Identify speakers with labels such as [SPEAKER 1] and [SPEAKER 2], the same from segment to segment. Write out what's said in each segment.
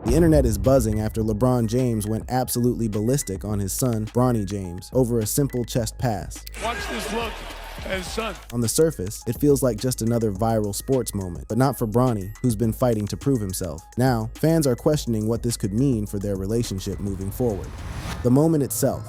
[SPEAKER 1] The internet is buzzing after LeBron James went absolutely ballistic on his son, Bronny James, over a simple chest pass.
[SPEAKER 2] Watch this look. And son.
[SPEAKER 1] On the surface, it feels like just another viral sports moment, but not for Bronny, who's been fighting to prove himself. Now, fans are questioning what this could mean for their relationship moving forward. The moment itself.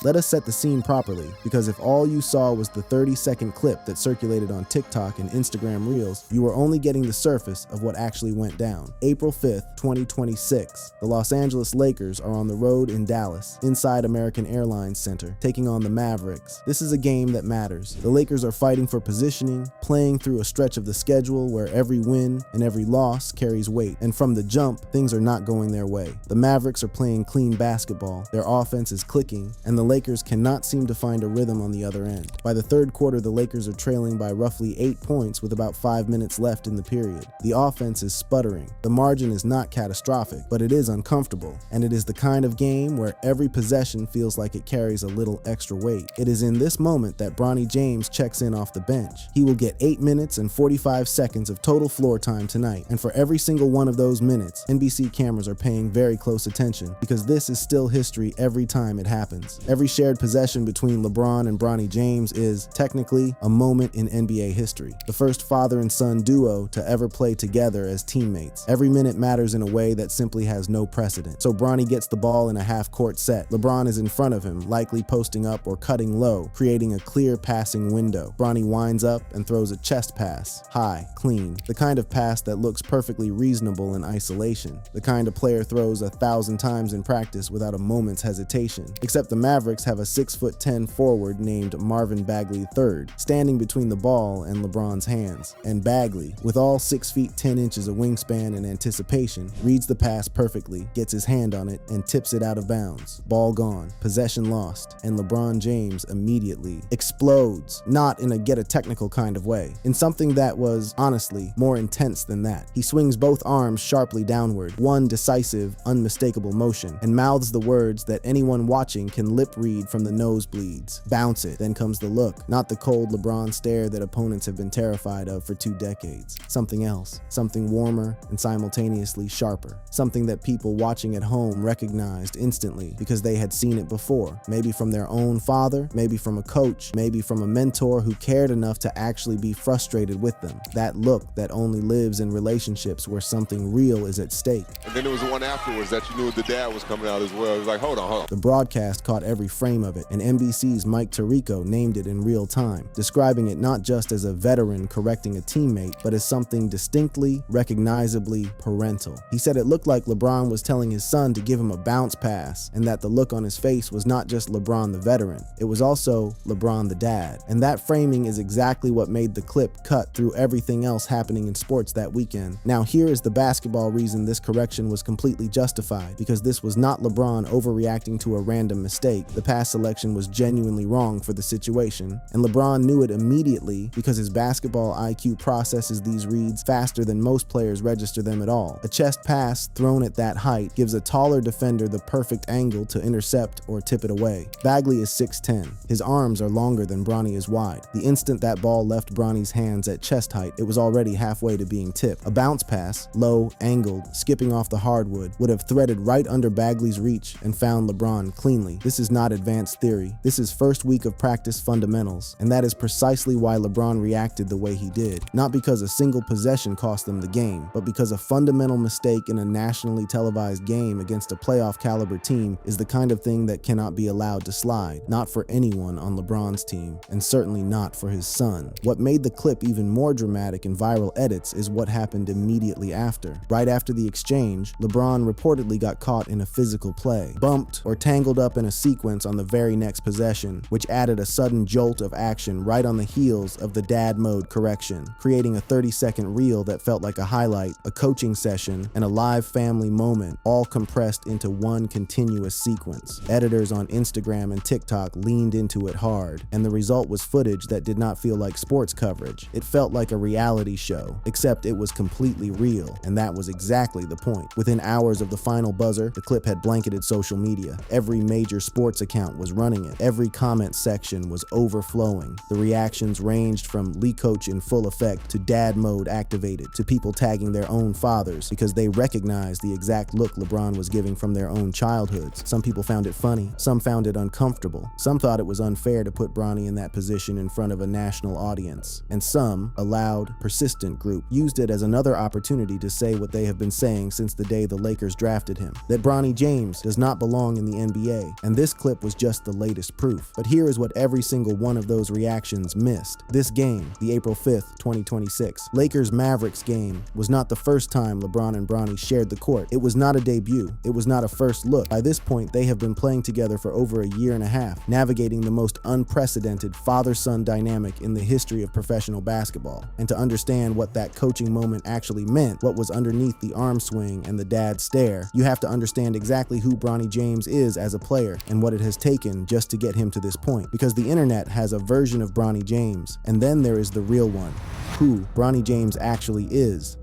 [SPEAKER 1] Let us set the scene properly, because if all you saw was the 30-second clip that circulated on TikTok and Instagram Reels, you were only getting the surface of what actually went down. April 5th, 2026, the Los Angeles Lakers are on the road in Dallas, inside American Airlines Center, taking on the Mavericks. This is a game that matters. The Lakers are fighting for positioning, playing through a stretch of the schedule where every win and every loss carries weight, and from the jump, things are not going their way. The Mavericks are playing clean basketball, their offense is clicking, and the Lakers cannot seem to find a rhythm on the other end. By the third quarter, the Lakers are trailing by roughly 8 points with about 5 minutes left in the period. The offense is sputtering. The margin is not catastrophic, but it is uncomfortable, and it is the kind of game where every possession feels like it carries a little extra weight. It is in this moment that Bronny James checks in off the bench. He will get 8 minutes and 45 seconds of total floor time tonight, and for every single one of those minutes, NBC cameras are paying very close attention, because this is still history every time it happens. Every shared possession between LeBron and Bronny James is, technically, a moment in NBA history. The first father and son duo to ever play together as teammates. Every minute matters in a way that simply has no precedent. So Bronny gets the ball in a half-court set. LeBron is in front of him, likely posting up or cutting low, creating a clear passing window. Bronny winds up and throws a chest pass. High, clean. The kind of pass that looks perfectly reasonable in isolation. The kind a player throws 1,000 times in practice without a moment's hesitation. Except the Mavericks have a 6'10" forward named Marvin Bagley III, standing between the ball and LeBron's hands. And Bagley, with all 6 feet 10 inches of wingspan and anticipation, reads the pass perfectly, gets his hand on it, and tips it out of bounds. Ball gone, possession lost, and LeBron James immediately explodes, not in a get-a-technical kind of way, in something that was, honestly, more intense than that. He swings both arms sharply downward, one decisive, unmistakable motion, and mouths the words that anyone watching can lip read from the nosebleeds. Bounce it. Then comes the look, not the cold LeBron stare that opponents have been terrified of for 2 decades. Something else, something warmer and simultaneously sharper. Something that people watching at home recognized instantly because they had seen it before. Maybe from their own father, maybe from a coach, maybe from a mentor who cared enough to actually be frustrated with them. That look that only lives in relationships where something real is at stake.
[SPEAKER 3] And then there was the one afterwards that you knew the dad was coming out as well. It was like, hold on.
[SPEAKER 1] The broadcast caught every frame of it, and NBC's Mike Tirico named it in real time, describing it not just as a veteran correcting a teammate, but as something distinctly, recognizably parental. He said it looked like LeBron was telling his son to give him a bounce pass, and that the look on his face was not just LeBron the veteran, it was also LeBron the dad. And that framing is exactly what made the clip cut through everything else happening in sports that weekend. Now here is the basketball reason this correction was completely justified, because this was not LeBron overreacting to a random mistake. The pass selection was genuinely wrong for the situation, and LeBron knew it immediately because his basketball IQ processes these reads faster than most players register them at all. A chest pass thrown at that height gives a taller defender the perfect angle to intercept or tip it away. Bagley is 6'10". His arms are longer than Bronny is wide. The instant that ball left Bronny's hands at chest height, it was already halfway to being tipped. A bounce pass, low, angled, skipping off the hardwood, would have threaded right under Bagley's reach and found LeBron cleanly. This is not advanced theory. This is first week of practice fundamentals, and that is precisely why LeBron reacted the way he did. Not because a single possession cost them the game, but because a fundamental mistake in a nationally televised game against a playoff caliber team is the kind of thing that cannot be allowed to slide. Not for anyone on LeBron's team, and certainly not for his son. What made the clip even more dramatic in viral edits is what happened immediately after. Right after the exchange, LeBron reportedly got caught in a physical play, bumped or tangled up in a sequence on the very next possession, which added a sudden jolt of action right on the heels of the dad mode correction, creating a 30-second reel that felt like a highlight, a coaching session, and a live family moment, all compressed into one continuous sequence. Editors on Instagram and TikTok leaned into it hard, and the result was footage that did not feel like sports coverage. It felt like a reality show, except it was completely real, and that was exactly the point. Within hours of the final buzzer, the clip had blanketed social media. Every major sports sports account was running it. Every comment section was overflowing. The reactions ranged from Lee coach in full effect to dad mode activated to people tagging their own fathers because they recognized the exact look LeBron was giving from their own childhoods. Some people found it funny, some found it uncomfortable, some thought it was unfair to put Bronny in that position in front of a national audience, and some, a loud, persistent group, used it as another opportunity to say what they have been saying since the day the Lakers drafted him, that Bronny James does not belong in the NBA, and this clip was just the latest proof. But here is what every single one of those reactions missed. This game, the April 5th, 2026, Lakers-Mavericks game, was not the first time LeBron and Bronny shared the court. It was not a debut. It was not a first look. By this point, they have been playing together for over a year and a half, navigating the most unprecedented father-son dynamic in the history of professional basketball. And to understand what that coaching moment actually meant, what was underneath the arm swing and the dad stare, you have to understand exactly who Bronny James is as a player and what it has taken just to get him to this point. Because the internet has a version of Bronny James, and then there is the real one, who Bronny James actually is.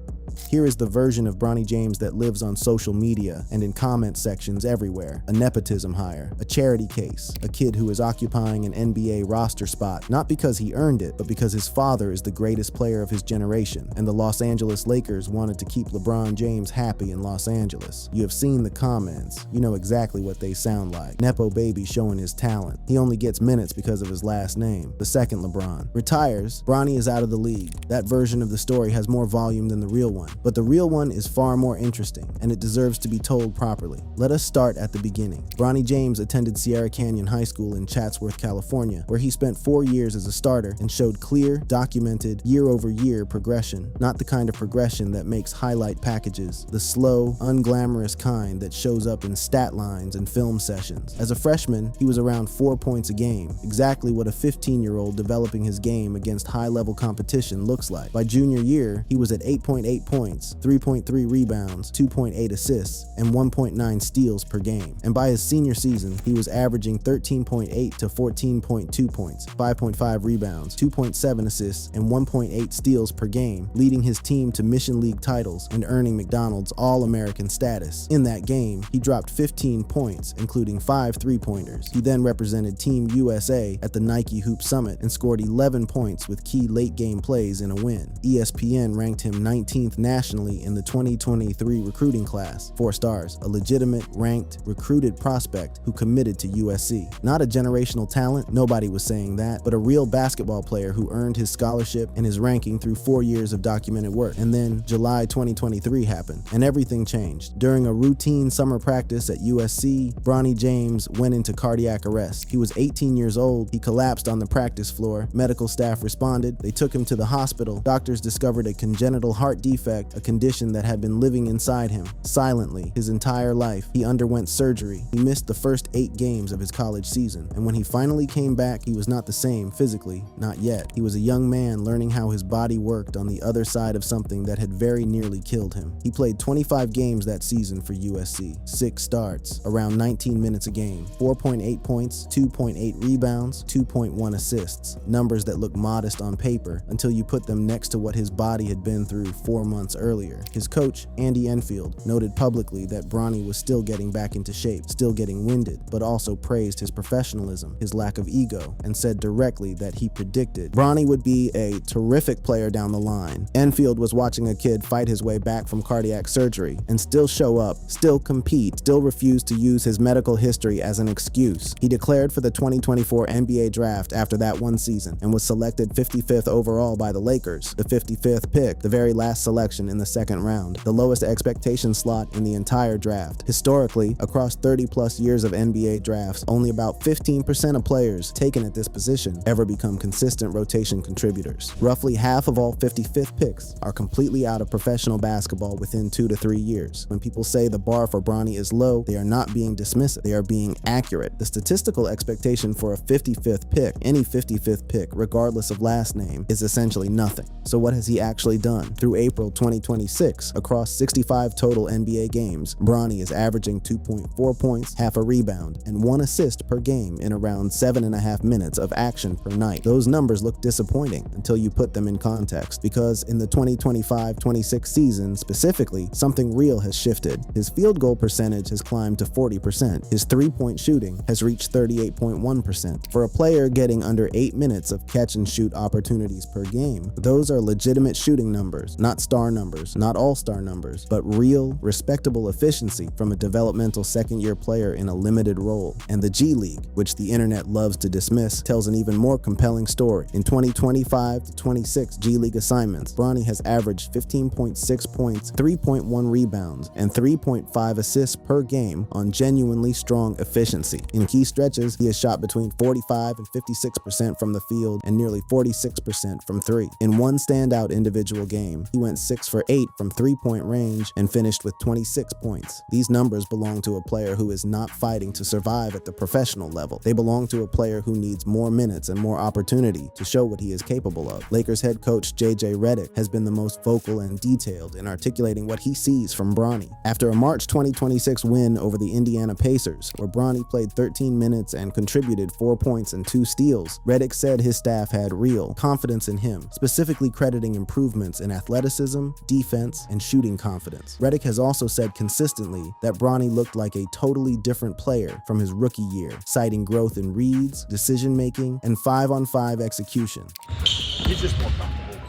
[SPEAKER 1] Here is the version of Bronny James that lives on social media and in comment sections everywhere. A nepotism hire, a charity case, a kid who is occupying an NBA roster spot, not because he earned it, but because his father is the greatest player of his generation, and the Los Angeles Lakers wanted to keep LeBron James happy in Los Angeles. You have seen the comments. You know exactly what they sound like. Nepo baby showing his talent. He only gets minutes because of his last name. The second LeBron retires, Bronny is out of the league. That version of the story has more volume than the real one. But the real one is far more interesting, and it deserves to be told properly. Let us start at the beginning. Bronny James attended Sierra Canyon High School in Chatsworth, California, where he spent 4 years as a starter and showed clear, documented, year-over-year progression. Not the kind of progression that makes highlight packages, the slow, unglamorous kind that shows up in stat lines and film sessions. As a freshman, he was around 4 points a game, exactly what a 15-year-old developing his game against high-level competition looks like. By junior year, he was at 8.8 points, 3.3 rebounds, 2.8 assists, and 1.9 steals per game. And by his senior season, he was averaging 13.8 to 14.2 points, 5.5 rebounds, 2.7 assists, and 1.8 steals per game, leading his team to Mission League titles and earning McDonald's All-American status. In that game, he dropped 15 points, including 5 three-pointers. He then represented Team USA at the Nike Hoop Summit and scored 11 points with key late-game plays in a win. ESPN ranked him 19th nationally in the 2023 recruiting class, 4 stars, a legitimate, ranked, recruited prospect who committed to USC. Not a generational talent, nobody was saying that, but a real basketball player who earned his scholarship and his ranking through 4 years of documented work. And then July 2023 happened, and everything changed. During a routine summer practice at USC, Bronny James went into cardiac arrest. He was 18 years old, he collapsed on the practice floor. Medical staff responded, they took him to the hospital. Doctors discovered a congenital heart defect, a condition that had been living inside him, silently, his entire life. He underwent surgery. He missed the first 8 games of his college season, and when he finally came back, he was not the same physically, not yet. He was a young man learning how his body worked on the other side of something that had very nearly killed him. He played 25 games that season for USC, 6 starts, around 19 minutes a game, 4.8 points, 2.8 rebounds, 2.1 assists, numbers that look modest on paper until you put them next to what his body had been through 4 months earlier. His coach, Andy Enfield, noted publicly that Bronny was still getting back into shape, still getting winded, but also praised his professionalism, his lack of ego, and said directly that he predicted Bronny would be a terrific player down the line. Enfield was watching a kid fight his way back from cardiac surgery and still show up, still compete, still refuse to use his medical history as an excuse. He declared for the 2024 NBA draft after that one season and was selected 55th overall by the Lakers, the 55th pick, the very last selection in the second round, the lowest expectation slot in the entire draft. Historically, across 30-plus years of NBA drafts, only about 15% of players taken at this position ever become consistent rotation contributors. Roughly half of all 55th picks are completely out of professional basketball within 2 to 3 years. When people say the bar for Bronny is low, they are not being dismissive, they are being accurate. The statistical expectation for a 55th pick, any 55th pick, regardless of last name, is essentially nothing. So what has he actually done? Through April 2026, across 65 total NBA games, Bronny is averaging 2.4 points, half a rebound, and 1 assist per game in around 7.5 minutes of action per night. Those numbers look disappointing until you put them in context, because in the 2025-26 season specifically, something real has shifted. His field goal percentage has climbed to 40%. His three-point shooting has reached 38.1%. For a player getting under 8 minutes of catch-and-shoot opportunities per game, those are legitimate shooting numbers, not star numbers, not all-star numbers, but real, respectable efficiency from a developmental second-year player in a limited role. And the G League, which the internet loves to dismiss, tells an even more compelling story. In 2025-26 G League assignments, Bronny has averaged 15.6 points, 3.1 rebounds, and 3.5 assists per game on genuinely strong efficiency. In key stretches, he has shot between 45 and 56% from the field and nearly 46% from three. In one standout individual game, he went 6 for 8 from three-point range and finished with 26 points. These numbers belong to a player who is not fighting to survive at the professional level. They belong to a player who needs more minutes and more opportunity to show what he is capable of. Lakers head coach JJ Redick has been the most vocal and detailed in articulating what he sees from Bronny. After a March 2026 win over the Indiana Pacers, where Bronny played 13 minutes and contributed 4 points and 2 steals, Redick said his staff had real confidence in him, specifically crediting improvements in athleticism, defense, and shooting confidence. Redick has also said consistently that Bronny looked like a totally different player from his rookie year, citing growth in reads, decision-making, and 5-on-5 execution.
[SPEAKER 4] He's just more comfortable.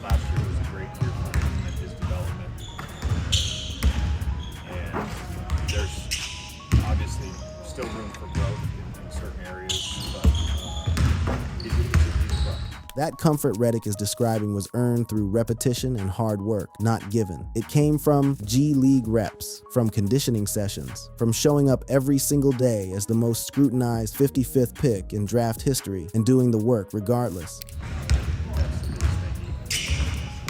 [SPEAKER 4] Last year was a great year for him and his development. And there's obviously still room for growth in certain areas, but he's fun.
[SPEAKER 1] That comfort Redick is describing was earned through repetition and hard work, not given. It came from G League reps, from conditioning sessions, from showing up every single day as the most scrutinized 55th pick in draft history and doing the work regardless.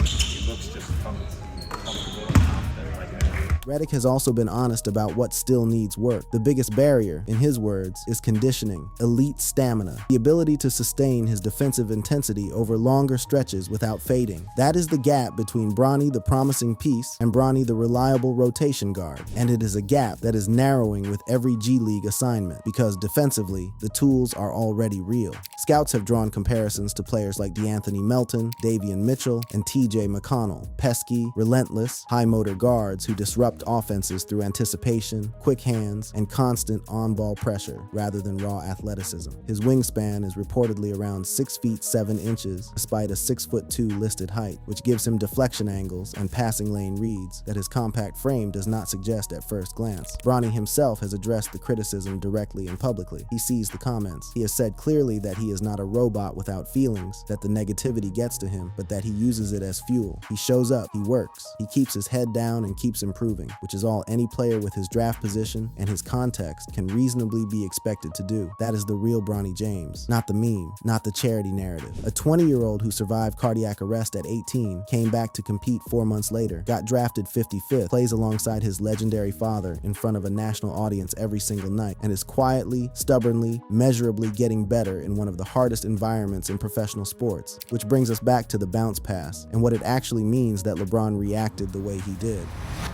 [SPEAKER 4] He looks just comfortable and confident like that.
[SPEAKER 1] Redick has also been honest about what still needs work. The biggest barrier, in his words, is conditioning, elite stamina, the ability to sustain his defensive intensity over longer stretches without fading. That is the gap between Bronny, the promising piece, and Bronny, the reliable rotation guard. And it is a gap that is narrowing with every G League assignment, because defensively, the tools are already real. Scouts have drawn comparisons to players like DeAnthony Melton, Davion Mitchell, and TJ McConnell, pesky, relentless, high-motor guards who disrupt offenses through anticipation, quick hands, and constant on-ball pressure rather than raw athleticism. His wingspan is reportedly around 6 feet 7 inches, despite a 6'2" listed height, which gives him deflection angles and passing lane reads that his compact frame does not suggest at first glance. Bronny himself has addressed the criticism directly and publicly. He sees the comments. He has said clearly that he is not a robot without feelings, that the negativity gets to him, but that he uses it as fuel. He shows up, he works, he keeps his head down and keeps improving, which is all any player with his draft position and his context can reasonably be expected to do. That is the real Bronny James, not the meme, not the charity narrative. A 20-year-old who survived cardiac arrest at 18, came back to compete 4 months later, got drafted 55th, plays alongside his legendary father in front of a national audience every single night, and is quietly, stubbornly, measurably getting better in one of the hardest environments in professional sports. Which brings us back to the bounce pass and what it actually means that LeBron reacted the way he did.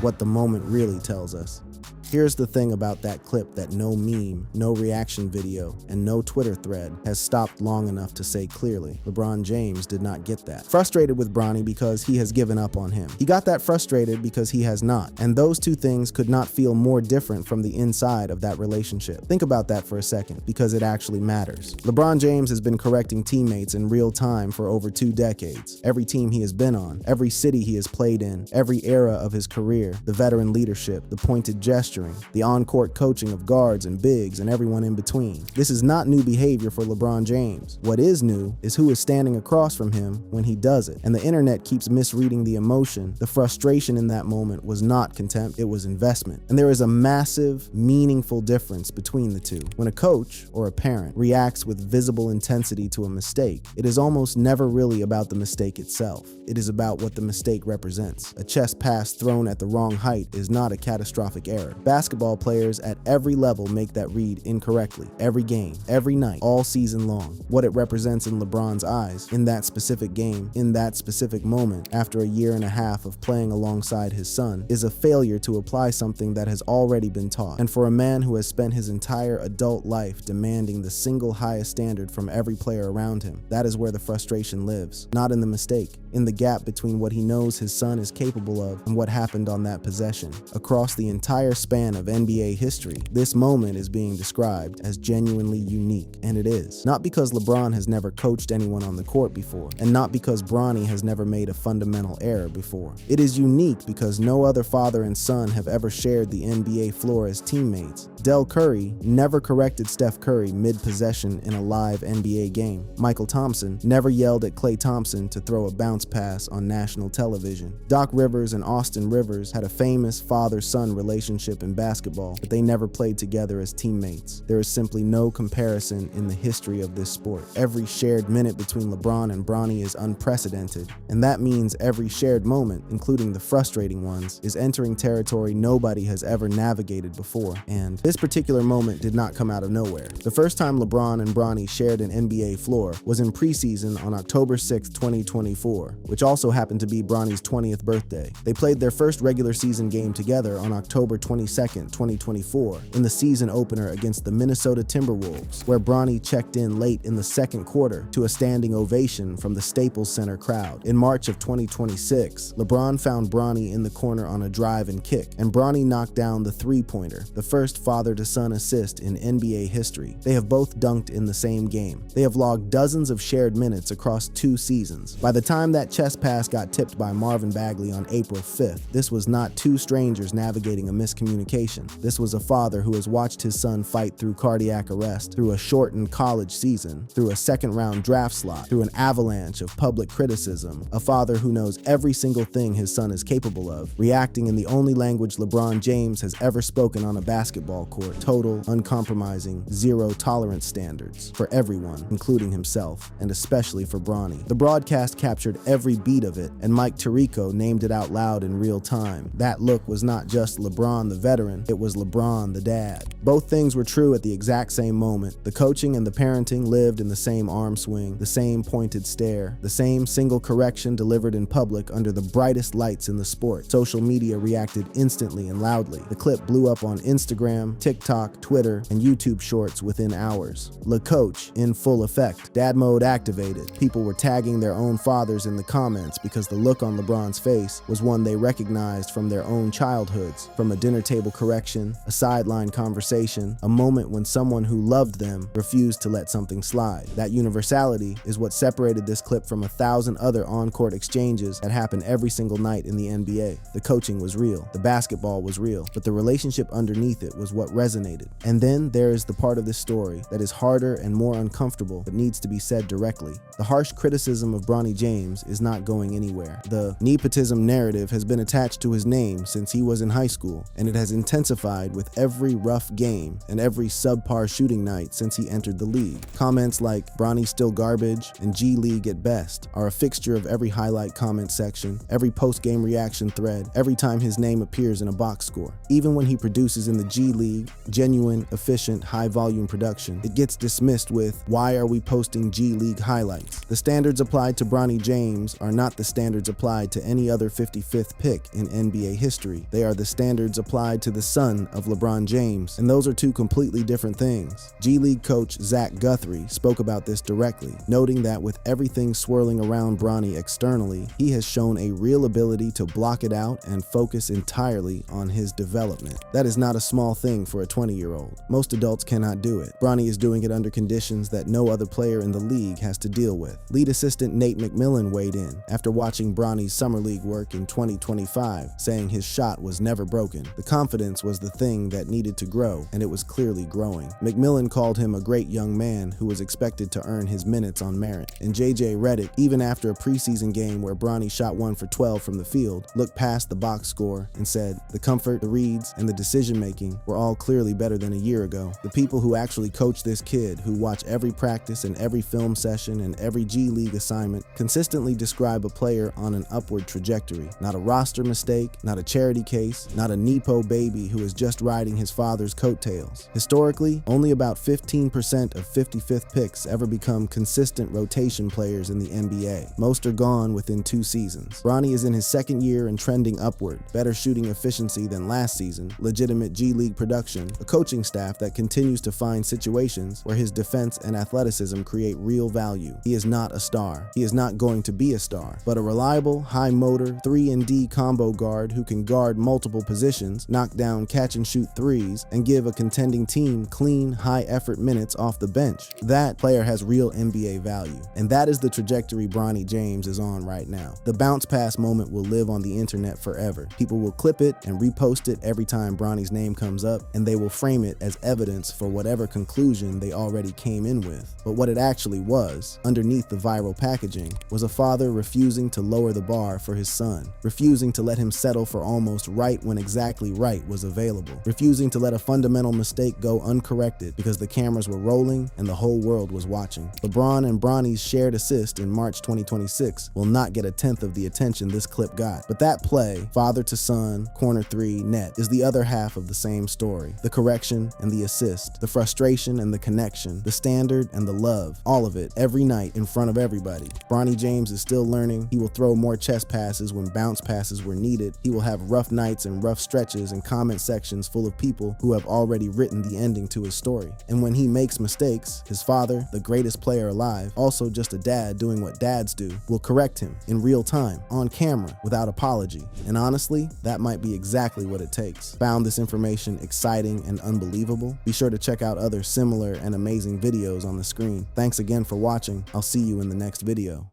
[SPEAKER 1] What the moment really tells us. Here's the thing about that clip that no meme, no reaction video, and no Twitter thread has stopped long enough to say clearly. LeBron James did not get that. Frustrated with Bronny because he has given up on him. He got that frustrated because he has not. And those two things could not feel more different from the inside of that relationship. Think about that for a second, because it actually matters. LeBron James has been correcting teammates in real time for over 2 decades. Every team he has been on, every city he has played in, every era of his career, the veteran leadership, the pointed gesturing, the on-court coaching of guards and bigs and everyone in between. This is not new behavior for LeBron James. What is new is who is standing across from him when he does it. And the internet keeps misreading the emotion. The frustration in that moment was not contempt, it was investment. And there is a massive, meaningful difference between the two. When a coach or a parent reacts with visible intensity to a mistake, it is almost never really about the mistake itself. It is about what the mistake represents. A chest pass thrown at the wrong height is not a catastrophic error. Basketball players at every level make that read incorrectly, every game, every night, all season long. What it represents in LeBron's eyes, in that specific game, in that specific moment, after a year and a half of playing alongside his son, is a failure to apply something that has already been taught. And for a man who has spent his entire adult life demanding the single highest standard from every player around him, that is where the frustration lives. Not in the mistake, in the gap between what he knows his son is capable of and what happened on that possession. Across the entire span of NBA history, this moment is being described as genuinely unique, and it is. Not because LeBron has never coached anyone on the court before, and not because Bronny has never made a fundamental error before. It is unique because no other father and son have ever shared the NBA floor as teammates. Del Curry never corrected Steph Curry mid-possession in a live NBA game. Michael Thompson never yelled at Klay Thompson to throw a bounce pass on national television. Doc Rivers and Austin Rivers had a famous father-son relationship in basketball, but they never played together as teammates. There is simply no comparison in the history of this sport. Every shared minute between LeBron and Bronny is unprecedented, and that means every shared moment, including the frustrating ones, is entering territory nobody has ever navigated before. And this particular moment did not come out of nowhere. The first time LeBron and Bronny shared an NBA floor was in preseason on October 6, 2024, which also happened to be Bronny's 20th birthday. They played their first regular season game together on October 22, 2024, in the season opener against the Minnesota Timberwolves, where Bronny checked in late in the second quarter to a standing ovation from the Staples Center crowd. In March of 2026, LeBron found Bronny in the corner on a drive and kick, and Bronny knocked down the three-pointer, the first father-to-son assist in NBA history. They have both dunked in the same game. They have logged dozens of shared minutes across 2 seasons. By the time that chest pass got tipped by Marvin Bagley on April 5th, this was not two strangers navigating a miscommunication. This was a father who has watched his son fight through cardiac arrest, through a shortened college season, through a second-round draft slot, through an avalanche of public criticism. A father who knows every single thing his son is capable of, reacting in the only language LeBron James has ever spoken on a basketball court: total, uncompromising, zero-tolerance standards for everyone, including himself, and especially for Bronny. The broadcast captured every beat of it, and Mike Tirico named it out loud in real time. That look was not just LeBron the veteran, it was LeBron the dad. Both things were true at the exact same moment. The coaching and the parenting lived in the same arm swing, the same pointed stare, the same single correction delivered in public under the brightest lights in the sport. Social media reacted instantly and loudly. The clip blew up on Instagram, TikTok, Twitter, and YouTube Shorts within hours. Le Coach in full effect. Dad mode activated. People were tagging their own fathers in the comments because the look on LeBron's face was one they recognized from their own childhoods, from a dinner table correction, a sideline conversation, a moment when someone who loved them refused to let something slide. That universality is what separated this clip from 1,000 other on-court exchanges that happen every single night in the NBA. The coaching was real, the basketball was real, but the relationship underneath it was what resonated. And then there is the part of this story that is harder and more uncomfortable but needs to be said directly. The harsh criticism of Bronny James is not going anywhere. The nepotism narrative has been attached to his name since he was in high school, and it has intensified with every rough game and every subpar shooting night since he entered the league. Comments like "Bronny's still garbage" and "G League at best" are a fixture of every highlight comment section, every post-game reaction thread, every time his name appears in a box score. Even when he produces in the G League, genuine, efficient, high-volume production, it gets dismissed with, "Why are we posting G League highlights?" The standards applied to Bronny James are not the standards applied to any other 55th pick in NBA history. They are the standards applied to the son of LeBron James, and those are two completely different things. G League coach Zach Guthrie spoke about this directly, noting that with everything swirling around Bronny externally, he has shown a real ability to block it out and focus entirely on his development. That is not a small thing for a 20-year-old. Most adults cannot do it. Bronny is doing it under conditions that no other player in the league has to deal with. Lead assistant Nate McMillan weighed in after watching Bronny's summer league work in 2025, saying his shot was never broken. The confidence was the thing that needed to grow, and it was clearly growing. McMillan called him a great young man who was expected to earn his minutes on merit. And JJ Redick, even after a preseason game where Bronny shot 1 for 12 from the field, looked past the box score and said, "The comfort, the reads, and the decision-making were all clearly better than a year ago." The people who actually coach this kid, who watch every practice and every film session and every G League assignment, consistently describe a player on an upward trajectory. Not a roster mistake, not a charity case, not a Nepo baby who is just riding his father's coattails. Historically, only about 15% of 55th picks ever become consistent rotation players in the NBA. Most are gone within 2 seasons. Bronny is in his second year and trending upward, better shooting efficiency than last season, legitimate G League production, a coaching staff that continues to find situations where his defense and athleticism create real value. He is not a star. He is not going to be a star, but a reliable, high-motor, 3-and-D combo guard who can guard multiple positions, knock down catch-and-shoot threes, and give a contending team clean, high-effort minutes off the bench. That player has real NBA value, and that is the trajectory Bronny James is on right now. The bounce pass moment will live on the internet forever. People will clip it and repost it every time Bronny's name comes up, and they will frame it as evidence for whatever conclusion they already came in with. But what it actually was, underneath the viral packaging, was a father refusing to lower the bar for his son, refusing to let him settle for almost right when exactly right was available, refusing to let a fundamental mistake go uncorrected because the cameras were rolling and the whole world was watching. LeBron and Bronny's shared assist in March 2026 will not get a tenth of the attention this clip got. But that play, father to son, corner 3, net, is the other half of the same story. The correction and the assist, the frustration and the connection, the standard and the love, all of it, every night in front of everybody. Bronny James is still learning. He will throw more chest passes when bounce passes were needed. He will have rough nights and rough stretches and comment sections full of people who have already written the ending to his story. And when he makes mistakes, his father, the greatest player alive, also just a dad doing what dads do, will correct him in real time, on camera, without apology. And honestly, that might be exactly what it takes. Found this information exciting and unbelievable? Be sure to check out other similar and amazing videos on the screen. Thanks again for watching. I'll see you in the next video.